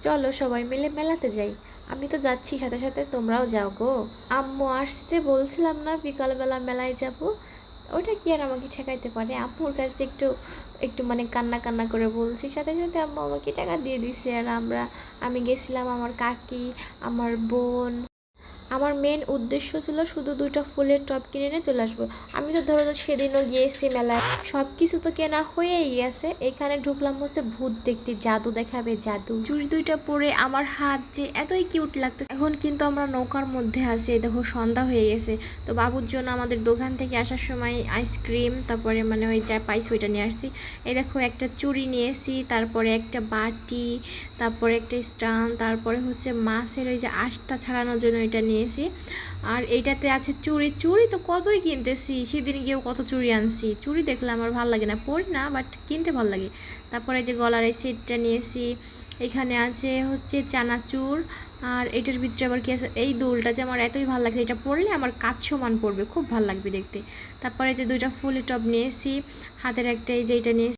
চলো সবাই মিলে মেলাতে যাই। আমি তো যাচ্ছি, সাথে সাথে তোমরাও যাও গো। আম্মু আসছে, বলছিলাম না বিকালবেলা মেলায় যাব। ওটা কি আর আমাকে ঠেকাইতে পারে? আম্মুর কাছে একটু একটু মানে কান্না কান্না করে বলছি, সাথে সাথে আম্মু আমাকে টাকা দিয়ে দিছে। আর আমি গেছিলাম, আমার কাকি, আমার বোন। আমার মেন উদ্দেশ্য ছিল শুধু দুইটা ফুলের টব কিনে নিয়ে চলে আসবো। আমি তো ধরো সেদিনও গিয়েছি মেলায়, সব কিছু তো কেনা হয়েই গেছে। এখানে ঢুকলাম হচ্ছে ভূত দেখতে, জাদু দেখাবে জাদু। চুড়ি দুইটা পরে আমার হাত যে এতই কিউট লাগতেছে। এখন কিন্তু আমরা নৌকার মধ্যে আছি, দেখো সন্ধ্যা হয়ে গেছে। তো বাবুর জন্য আমাদের দোকান থেকে আসার সময় আইসক্রিম, তারপরে মানে ওই যা পাইছি ওইটা নিয়ে আসছি। এই দেখো একটা চুড়ি নিয়েছি, তারপরে একটা বাটি, তারপরে একটা স্টান, তারপরে হচ্ছে মাছের ওই যে আঁশটা ছাড়ানোর জন্য এটা নিয়েছি। আর এইটাতে আছে চুড়ি। চুড়ি তো কতই কিনতেছি, সেদিন গিয়েও কত চুড়ি আনছি। চুড়ি দেখলে আমার ভালো লাগে না, পরি না, বাট কিনতে ভালো লাগে। তারপরে যে গলার এই সেটটা নিয়েছি। এখানে আছে হচ্ছে চানাচুর। আর এটার ভিতরে আবার কি আছে, এই দুলটা যে আমার এতই ভালো লাগছে, এটা পরলে আমার কাজ সমান পড়বে, খুব ভালো লাগবে দেখতে। তারপরে যে দুইটা ফুলের টব নিয়েছি, হাতের একটা এই যে এটা নিয়েছি।